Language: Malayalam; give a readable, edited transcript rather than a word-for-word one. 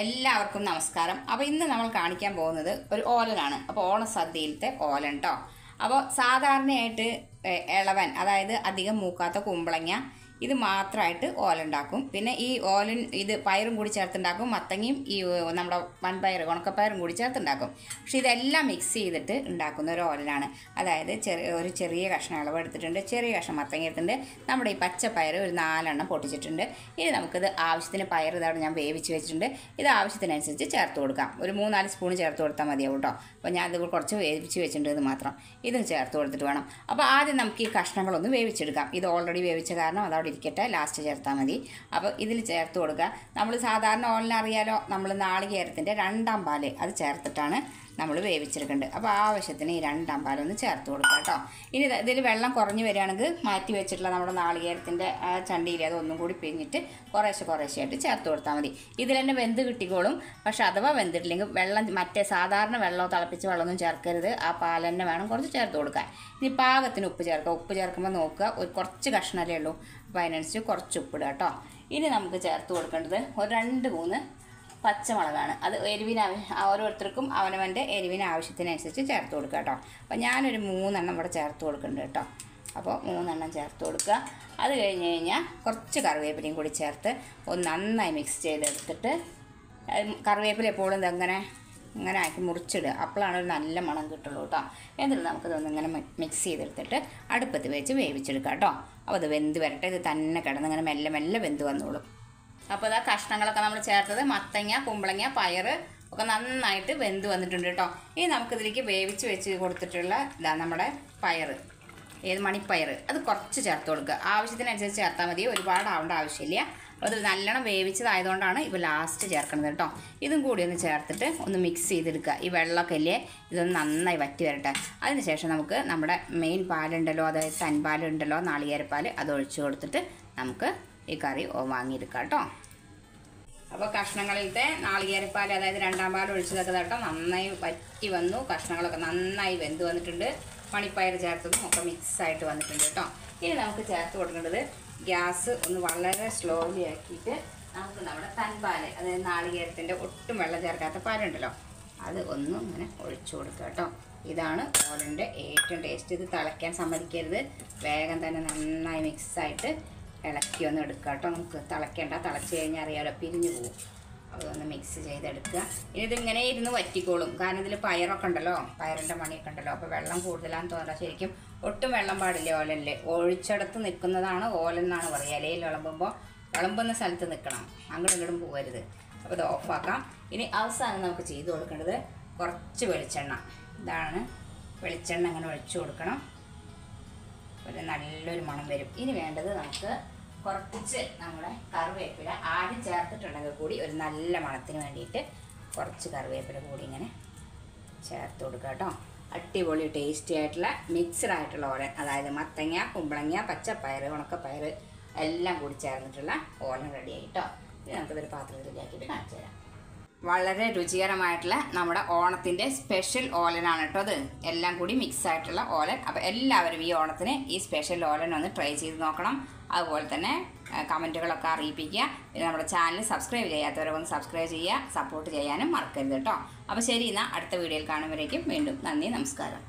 എല്ലാവർക്കും നമസ്കാരം. അപ്പോൾ ഇന്ന് നമ്മൾ കാണിക്കാൻ പോകുന്നത് ഒരു ഓലനാണ്. അപ്പോൾ ഓണസദ്യയിലത്തെ ഓലൻ കേട്ടോ. അപ്പോൾ സാധാരണയായിട്ട് ഇളവൻ, അതായത് അധികം മൂക്കാത്ത കുമ്പളങ്ങ, ഇത് മാത്രമായിട്ട് ഓലുണ്ടാക്കും. പിന്നെ ഈ ഓലൻ ഇത് പയറും കൂടി ചേർത്തുണ്ടാക്കും, മത്തങ്ങയും ഈ നമ്മുടെ വൻപയർ ഉണക്കപ്പയറും കൂടി ചേർത്തുണ്ടാക്കും. പക്ഷെ ഇതെല്ലാം മിക്സ് ചെയ്തിട്ട് ഉണ്ടാക്കുന്ന ഒരു ഓലനാണ്. അതായത് ഒരു ചെറിയ കഷ്ണം ഇളവ് എടുത്തിട്ടുണ്ട്, ചെറിയ കഷ്ണം മത്തങ്ങ എടുത്തിട്ടുണ്ട്, നമ്മുടെ ഈ പച്ചപ്പയർ ഒരു 4 എണ്ണം പൊട്ടിച്ചിട്ടുണ്ട്. ഇനി നമുക്കിത് ആവശ്യത്തിന് പയർ ഇതാണ് ഞാൻ വേവിച്ച് വെച്ചിട്ടുണ്ട്. ഇത് ആവശ്യത്തിനനുസരിച്ച് ചേർത്ത് കൊടുക്കാം. ഒരു 3-4 സ്പൂൺ ചേർത്ത് കൊടുത്താൽ മതിയാവും കേട്ടോ. അപ്പോൾ ഞാൻ ഇത് കുറച്ച് വേവിച്ച് വെച്ചിട്ടുണ്ട്, ഇത് മാത്രം ഇതും ചേർത്ത് കൊടുത്തിട്ട് വേണം. അപ്പോൾ ആദ്യം നമുക്ക് ഈ കഷ്ണങ്ങളൊന്ന് വേവിച്ചെടുക്കാം. ഇത് ഓൾറെഡി വേവിച്ച കാരണം അതവിടെ ഇരിക്കട്ടെ, ലാസ്റ്റ് ചേർത്താൽ മതി. അപ്പോൾ ഇതിൽ ചേർത്ത് കൊടുക്കുക. നമ്മൾ സാധാരണ ഓലിനറിയാലോ, നമ്മൾ നാളികേരത്തിൻ്റെ 2ാം പാല് അത് ചേർത്തിട്ടാണ് നമ്മൾ വേവിച്ചെടുക്കേണ്ടത്. അപ്പോൾ ആവശ്യത്തിന് ഈ 2ാം പാലൊന്ന് ചേർത്ത് കൊടുക്കുക കേട്ടോ. ഇനി ഇതിൽ വെള്ളം കുറഞ്ഞ് വരികയാണെങ്കിൽ മാറ്റി വെച്ചിട്ടുള്ള നമ്മുടെ നാളികേരത്തിൻ്റെ ചണ്ടിയിൽ അതൊന്നും കൂടി പിഴിഞ്ഞിട്ട് കുറേശ്ശെയായിട്ട് ചേർത്ത് കൊടുത്താൽ മതി. ഇതിൽ തന്നെ വെന്ത് കിട്ടിക്കോളും. പക്ഷെ അഥവാ വെന്തിട്ടില്ലെങ്കിൽ വെള്ളം മറ്റേ സാധാരണ വെള്ളമോ തിളപ്പിച്ച വെള്ളമൊന്നും ചേർക്കരുത്, ആ പാൽ തന്നെ വേണം കുറച്ച് ചേർത്ത് കൊടുക്കാൻ. ഇനി പാകത്തിന് ഉപ്പ് ചേർക്കുക. ഉപ്പ് ചേർക്കുമ്പോൾ നോക്കുക, ഒരു കുറച്ച് കഷ്ണമല്ലേ ഉള്ളൂ, അപ്പോൾ അതിനനുസരിച്ച് കുറച്ച് ഉപ്പിടുക കേട്ടോ. ഇനി നമുക്ക് ചേർത്ത് കൊടുക്കേണ്ടത് ഒരു 2-3 പച്ചമുളകാണ്. അത് എരിവിന് ഓരോരുത്തർക്കും അവനവൻ്റെ എരിവിന് ആവശ്യത്തിനനുസരിച്ച് ചേർത്ത് കൊടുക്കുക കേട്ടോ. അപ്പോൾ ഞാനൊരു 3 എണ്ണം ഇവിടെ ചേർത്ത് കൊടുക്കുന്നുണ്ട് കേട്ടോ. അപ്പോൾ 3 എണ്ണം ചേർത്ത് കൊടുക്കുക. അത് കഴിഞ്ഞ് കഴിഞ്ഞാൽ കുറച്ച് കറിവേപ്പിലയും കൂടി ചേർത്ത് ഒന്ന് നന്നായി മിക്സ് ചെയ്തെടുത്തിട്ട്, കറിവേപ്പില എപ്പോഴും ഇങ്ങനെ ആക്കി മുറിച്ചിടുക. അപ്പോഴാണ് ഒരു നല്ല മണം കിട്ടുള്ളൂ കേട്ടോ. എന്നിട്ട് നമുക്കിതൊന്നിങ്ങനെ മിക്സ് ചെയ്തെടുത്തിട്ട് അടുപ്പത്ത് വെച്ച് വേവിച്ചെടുക്കാം കേട്ടോ. അപ്പോൾ അത് വെന്ത് വരട്ടെ. ഇത് തന്നെ കിടന്ന് ഇങ്ങനെ മെല്ലെ മെല്ലെ വെന്ത് വന്നോളും. അപ്പോൾ ഇതാ കഷ്ണങ്ങളൊക്കെ നമ്മൾ ചേർത്തത് മത്തങ്ങ, കുമ്പളങ്ങ, പയർ ഒക്കെ നന്നായിട്ട് വെന്ത് വന്നിട്ടുണ്ട് കേട്ടോ. ഇനി നമുക്കിതിലേക്ക് വേവിച്ച് വെച്ച് കൊടുത്തിട്ടുള്ള ഇതാ നമ്മുടെ പയർ, മണിപ്പയർ, അത് കുറച്ച് ചേർത്ത് കൊടുക്കുക. ആവശ്യത്തിനനുസരിച്ച് ചേർത്താൽ മതി, ഒരുപാട് ആവേണ്ട ആവശ്യമില്ല. അത് നല്ലോണം വേവിച്ചതായതുകൊണ്ടാണ് ഇപ്പോൾ ലാസ്റ്റ് ചേർക്കുന്നത് കേട്ടോ. ഇതും കൂടി ഒന്ന് ചേർത്തിട്ട് ഒന്ന് മിക്സ് ചെയ്തെടുക്കുക. ഈ വെള്ളമൊക്കെ ഇല്ലേ, ഇതൊന്ന് നന്നായി വറ്റി വരട്ടെ. അതിനുശേഷം നമുക്ക് നമ്മുടെ മെയിൻ പാലുണ്ടല്ലോ, അതായത് തൻപാലുണ്ടല്ലോ, നാളികേരപ്പാൽ, അത് ഒഴിച്ച് കൊടുത്തിട്ട് നമുക്ക് ഈ കറി വാങ്ങിയെടുക്കാം കേട്ടോ. അപ്പോൾ കഷ്ണങ്ങളിലത്തെ നാളികേരപ്പാൽ, അതായത് 2ാം പാൽ ഒഴിച്ചതൊക്കെ കേട്ടോ നന്നായി വറ്റി വന്നു. കഷ്ണങ്ങളൊക്കെ നന്നായി വെന്ത് വന്നിട്ടുണ്ട്. മണിപ്പയർ ചേർത്തതും ഒക്കെ മിക്സായിട്ട് വന്നിട്ടുണ്ട് കേട്ടോ. ഇനി നമുക്ക് ചേർത്ത് കൊടുക്കേണ്ടത്, ഗ്യാസ് ഒന്ന് വളരെ സ്ലോലി ആക്കിയിട്ട് നമുക്ക് നമ്മുടെ തൻപാൽ, അതായത് നാളികേരത്തിൻ്റെ ഒട്ടും വെള്ളം ചേർക്കാത്ത പാലുണ്ടല്ലോ, അത് ഒന്നും ഇങ്ങനെ ഒഴിച്ചു കൊടുക്കുക കേട്ടോ. ഇതാണ് ഓലൻ്റെ ഏറ്റവും ടേസ്റ്റ്. ഇത് തിളയ്ക്കാൻ സമ്മതിക്കരുത്, വേഗം തന്നെ നന്നായി മിക്സായിട്ട് ഇളക്കി ഒന്ന് എടുക്കുക കേട്ടോ. നമുക്ക് തിളയ്ക്കേണ്ട, തിളച്ച് കഴിഞ്ഞാൽ അറിയാമല്ലോ പിരിഞ്ഞു പോകും. അതൊന്ന് മിക്സ് ചെയ്തെടുക്കുക. ഇനി ഇതിങ്ങനെ ഇരുന്ന് വറ്റിക്കോളും, കാരണം ഇതിൽ പയറൊക്കെ ഉണ്ടല്ലോ, പയറിൻ്റെ മണിയൊക്കെ ഉണ്ടല്ലോ. അപ്പോൾ വെള്ളം കൂടുതലാണെന്ന് തോന്നുക. ശരിക്കും ഒട്ടും വെള്ളം പാടില്ല ഓലനിൽ. ഒഴിച്ചെടുത്ത് നിൽക്കുന്നതാണ് ഓലൻ എന്നാണ് പറയുക. ഇലയിൽ വിളമ്പുന്ന സ്ഥലത്ത് നിൽക്കണം, അങ്ങോട്ടും ഇങ്ങോട്ടും പോകരുത്. അപ്പോൾ ഇത് ഓഫാക്കാം. ഇനി അവസാനം നമുക്ക് ചെയ്ത് കൊടുക്കേണ്ടത് കുറച്ച് വെളിച്ചെണ്ണ. ഇതാണ് വെളിച്ചെണ്ണ, അങ്ങനെ ഒഴിച്ചു കൊടുക്കണം. ഒരു നല്ലൊരു മണം വരും. ഇനി വേണ്ടത് നമുക്ക് കുറച്ച് നമ്മുടെ കറിവേപ്പില ആദ്യം ചേർത്തിട്ടുണ്ടെങ്കിൽ കൂടി ഒരു നല്ല മണത്തിന് വേണ്ടിയിട്ട് കുറച്ച് കറിവേപ്പില കൂടി ഇങ്ങനെ ചേർത്ത് കൊടുക്കുക കേട്ടോ. അടിപൊളി ടേസ്റ്റി ആയിട്ടുള്ള മിക്സ്ഡ് ആയിട്ടുള്ള ഓലൻ, അതായത് മത്തങ്ങ, കുമ്പളങ്ങ, പച്ചപ്പയർ, ഉണക്കപ്പയർ എല്ലാം കൂടി ചേർന്നിട്ടുള്ള ഓലൻ റെഡി ആയിട്ടോ. ഇനി നമുക്കിതൊരു പാത്രത്തിലാക്കിയിട്ട് കാണിച്ചു തരാം. വളരെ രുചികരമായിട്ടുള്ള നമ്മുടെ ഓണത്തിൻ്റെ സ്പെഷ്യൽ ഓലനാണ് കേട്ടോ അത്. എല്ലാം കൂടി മിക്സ് ആയിട്ടുള്ള ഓലൻ. അപ്പോൾ എല്ലാവരും ഈ ഓണത്തിന് ഈ സ്പെഷ്യൽ ഓലൻ ഒന്ന് ട്രൈ ചെയ്ത് നോക്കണം. അതുപോലെ തന്നെ കമൻറ്റുകളൊക്കെ അറിയിപ്പിക്കുക. പിന്നെ നമ്മുടെ ചാനൽ സബ്സ്ക്രൈബ് ചെയ്യാത്തവരൊക്കെ ഒന്ന് സബ്സ്ക്രൈബ് ചെയ്യുക, സപ്പോർട്ട് ചെയ്യാനും മറക്കരുത് കേട്ടോ. അപ്പോൾ ശരി, എന്നാൽ അടുത്ത വീഡിയോയിൽ കാണുമ്പോഴേക്കും വീണ്ടും നന്ദി, നമസ്കാരം.